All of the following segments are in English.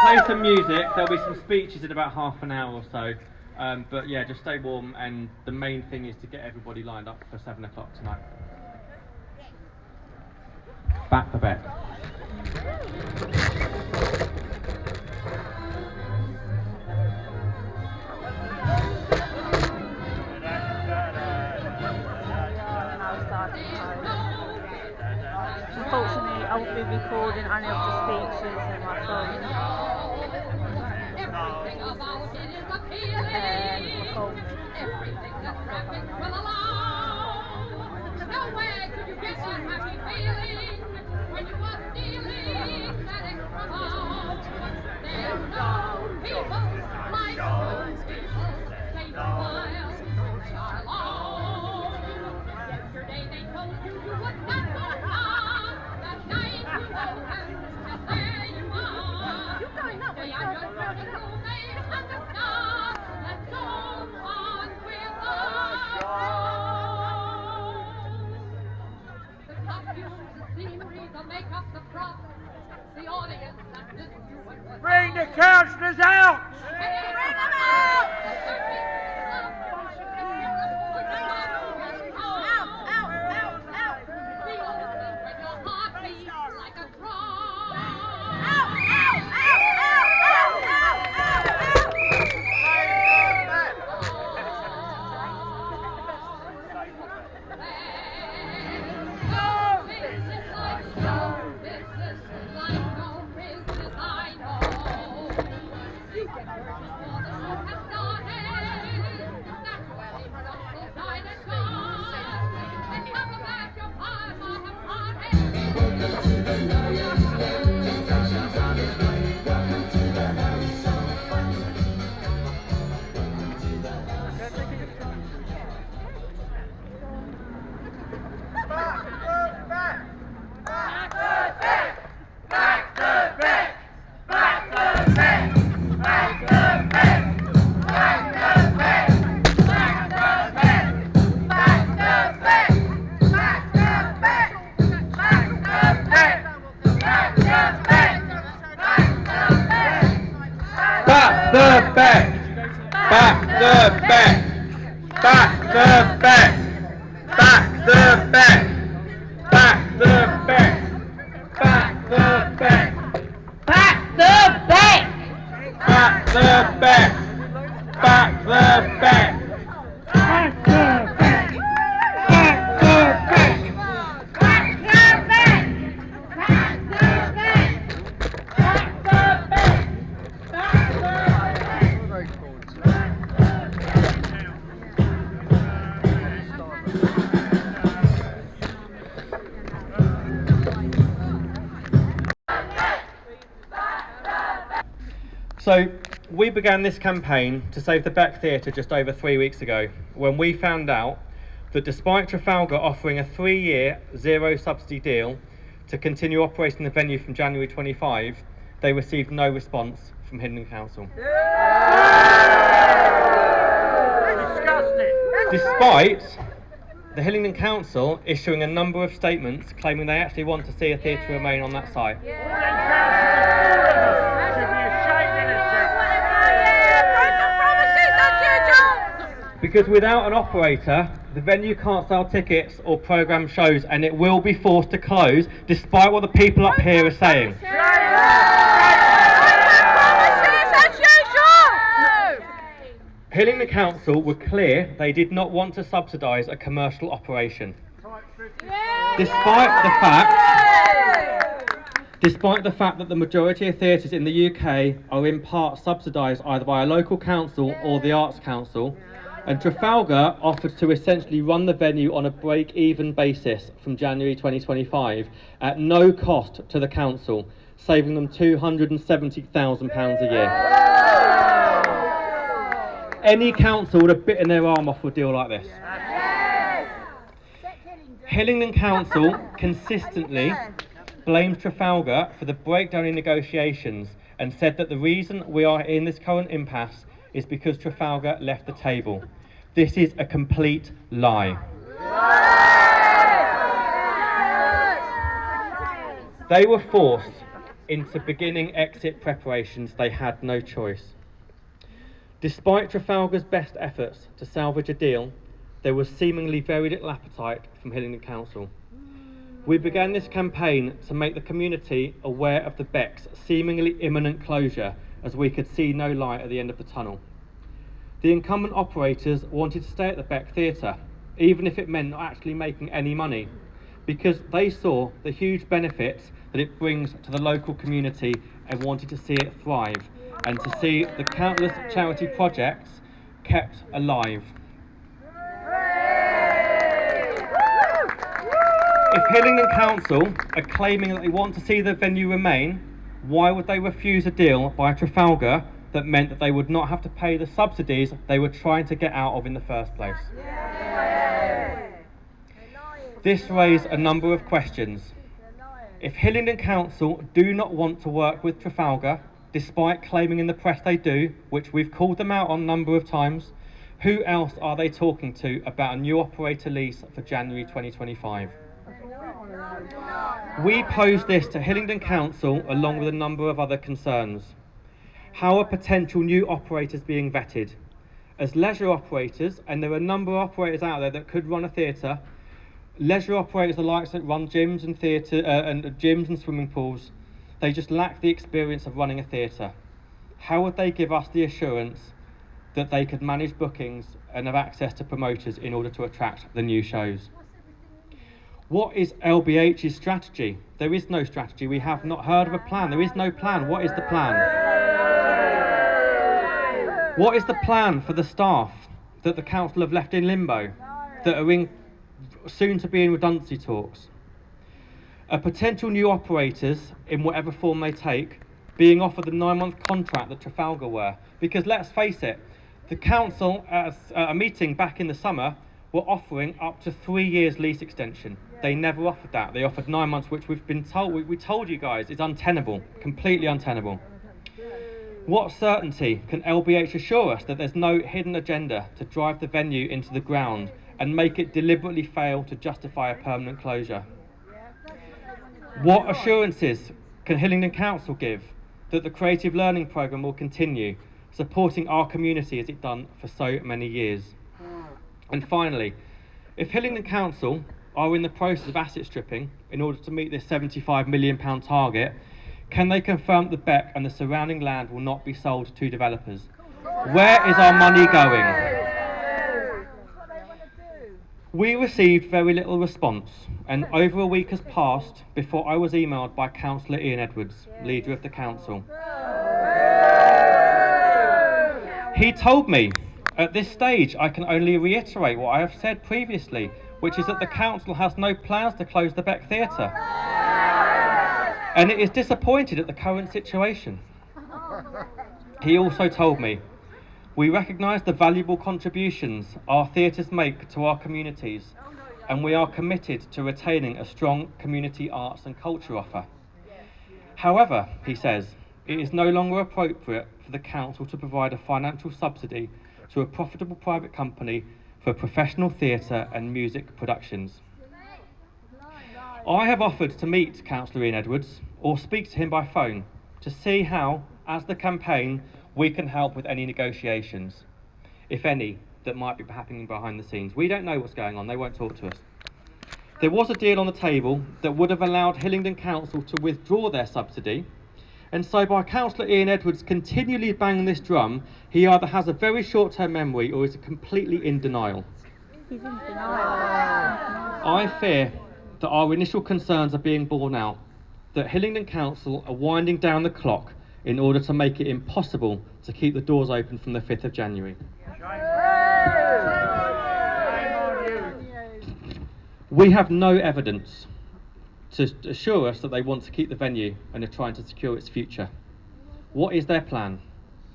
play some music. There'll be some speeches in about half an hour or so. But yeah, just stay warm, and the main thing is to get everybody lined up for 7 o'clock tonight. Back for Beck. Unfortunately, I won't be recording any of the speeches in my phone. Nowhere could you get that happy feeling when you are stealing that extra love. There's no people like those people. Stay a while, they are alone. Yesterday they told you you would not go far. That night you woke up, and there you are. Stay on your journey to make and the stars that go on with us. The costumes, the scenery, the makeup, the props, the audience that listens to what was. Bring the councillors out! Bring them out! So we began this campaign to save the Beck Theatre just over 3 weeks ago, when we found out that despite Trafalgar offering a 3-year zero subsidy deal to continue operating the venue from January 25, they received no response from Hillingdon Council. Despite the Hillingdon Council issuing a number of statements claiming they actually want to see a theatre remain on that site. Because without an operator, the venue can't sell tickets or programme shows, and it will be forced to close, despite what the people up here are saying. Hillingdon Council were clear they did not want to subsidise a commercial operation. Despite the fact that the majority of theatres in the UK are in part subsidised either by a local council or the Arts Council, and Trafalgar offered to essentially run the venue on a break-even basis from January 2025 at no cost to the council, saving them £270,000 a year. Any council would have bitten their arm off for a deal like this. Hillingdon Council consistently blamed Trafalgar for the breakdown in negotiations and said that the reason we are in this current impasse is because Trafalgar left the table. This is a complete lie. They were forced into beginning exit preparations, they had no choice. Despite Trafalgar's best efforts to salvage a deal, there was seemingly very little appetite from Hillingdon Council. We began this campaign to make the community aware of the beck's seemingly imminent closure, as we could see no light at the end of the tunnel. The incumbent operators wanted to stay at the Beck Theatre, even if it meant not actually making any money, because they saw the huge benefits that it brings to the local community and wanted to see it thrive and to see the countless charity projects kept alive. If Hillingdon Council are claiming that they want to see the venue remain, why would they refuse a deal by Trafalgar that meant that they would not have to pay the subsidies they were trying to get out of in the first place? This raised a number of questions. If Hillingdon Council do not want to work with Trafalgar, despite claiming in the press they do, which we've called them out on a number of times, who else are they talking to about a new operator lease for January 2025? We posed this to Hillingdon Council along with a number of other concerns. How are potential new operators being vetted? As leisure operators, and there are a number of operators out there that could run a theatre, leisure operators are likes that run gyms and theatre and gyms and swimming pools. They just lack the experience of running a theatre. How would they give us the assurance that they could manage bookings and have access to promoters in order to attract the new shows? What is LBH's strategy? There is no strategy. We have not heard of a plan. There is no plan. What is the plan? What is the plan for the staff that the council have left in limbo, that are soon to be in redundancy talks? Are potential new operators, in whatever form they take, being offered the 9-month contract that Trafalgar were? Because let's face it, the council at a meeting back in the summer were offering up to 3 years lease extension. They never offered that. They offered 9 months, which we've been told, we told you guys, is untenable, completely untenable. What certainty can LBH assure us that there's no hidden agenda to drive the venue into the ground and make it deliberately fail to justify a permanent closure? What assurances can Hillingdon Council give that the creative learning programme will continue, supporting our community as it's done for so many years? And finally, if Hillingdon Council are in the process of asset stripping in order to meet this £75 million target, can they confirm the Beck and the surrounding land will not be sold to developers? Where is our money going? We received very little response, and over a week has passed before I was emailed by Councillor Ian Edwards, leader of the council. He told me, at this stage I can only reiterate what I have said previously, which is that the council has no plans to close the Beck Theatre, and it is disappointed at the current situation. He also told me, we recognise the valuable contributions our theatres make to our communities, and we are committed to retaining a strong community arts and culture offer. However, he says, it is no longer appropriate for the council to provide a financial subsidy to a profitable private company for professional theatre and music productions. I have offered to meet Councillor Ian Edwards or speak to him by phone to see how, as the campaign, we can help with any negotiations, if any, that might be happening behind the scenes. We don't know what's going on, they won't talk to us. There was a deal on the table that would have allowed Hillingdon Council to withdraw their subsidy, and so by Councillor Ian Edwards continually banging this drum, he either has a very short-term memory or is completely in denial. He's in denial. I fear that our initial concerns are being borne out, that Hillingdon Council are winding down the clock in order to make it impossible to keep the doors open from the 5th of January. We have no evidence to assure us that they want to keep the venue and are trying to secure its future. What is their plan?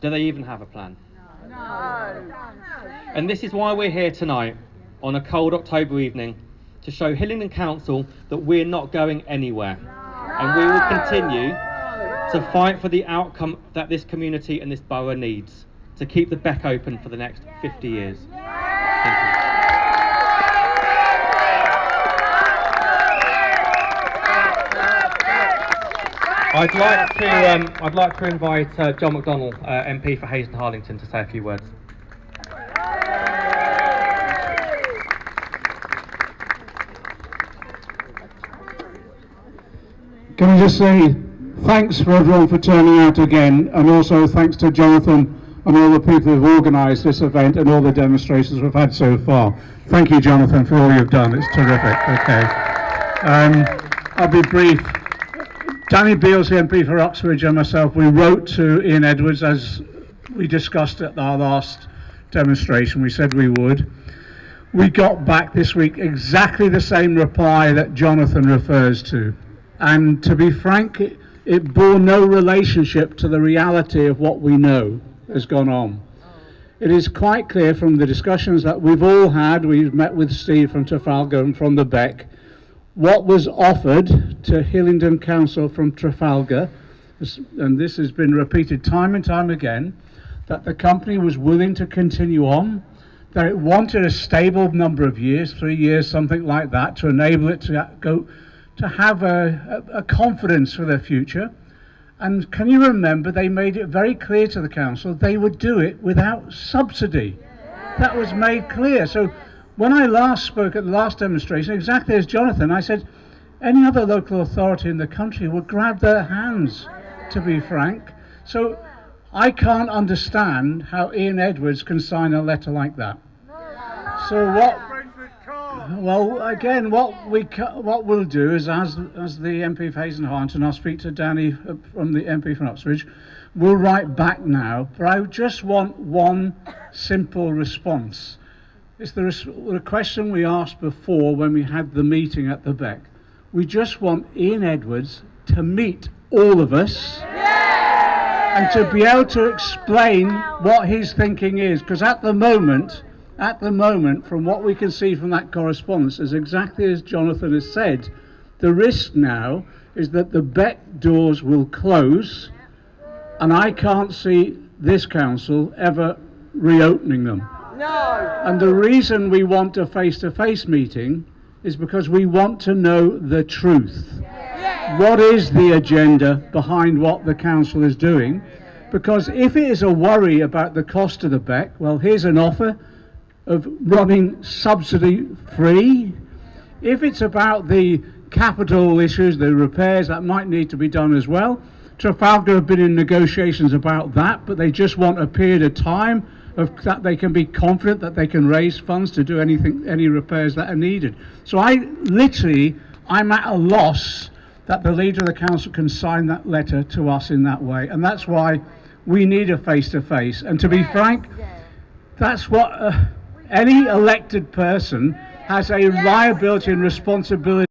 Do they even have a plan? No. And this is why we're here tonight on a cold October evening, to show Hillingdon Council that we're not going anywhere, and we will continue to fight for the outcome that this community and this borough needs, to keep the Beck open for the next 50 years. Thank you. I'd like to invite John McDonnell, MP for Hayes and Harlington, to say a few words. Can I just say thanks for everyone for turning out again, and also thanks to Jonathan and all the people who've organised this event and all the demonstrations we've had so far. Thank you, Jonathan, for all you've done. It's terrific. Okay. I'll be brief. Danny Beales, the MP for Uxbridge, and myself, we wrote to Ian Edwards as we discussed at our last demonstration. We said we would. We got back this week exactly the same reply that Jonathan refers to. And to be frank, it bore no relationship to the reality of what we know has gone on. It is quite clear from the discussions that we've all had, we've met with Steve from Trafalgar and from the Beck, what was offered to Hillingdon Council from Trafalgar, and this has been repeated time and time again, that the company was willing to continue on, that it wanted a stable number of years, 3 years, something like that, to enable it to go to have a confidence for their future. And can you remember, they made it very clear to the council they would do it without subsidy. That was made clear. So when I last spoke at the last demonstration, exactly as Jonathan, I said any other local authority in the country would grab their hands, to be frank. So I can't understand how Ian Edwards can sign a letter like that. So well, again, what we'll do is, as the MP for Hayes and Harlington, I'll speak to Danny from the MP from Uxbridge, we'll write back now, but I just want one simple response. It's the question we asked before when we had the meeting at the Beck. We just want Ian Edwards to meet all of us and to be able to explain what his thinking is, because at the moment, from what we can see from that correspondence, is exactly as Jonathan has said, the risk now is that the Beck doors will close, and I can't see this council ever reopening them. No. And the reason we want a face-to-face meeting is because we want to know the truth. Yeah. What is the agenda behind what the council is doing? Because if it is a worry about the cost of the Beck, well, here's an offer of running subsidy-free. If it's about the capital issues, the repairs that might need to be done as well, Trafalgar have been in negotiations about that, but they just want a period of time that they can be confident that they can raise funds to do any repairs that are needed. So I'm at a loss that the leader of the council can sign that letter to us in that way, and that's why we need a face-to-face. And to be frank, that's what any elected person has a liability and responsibility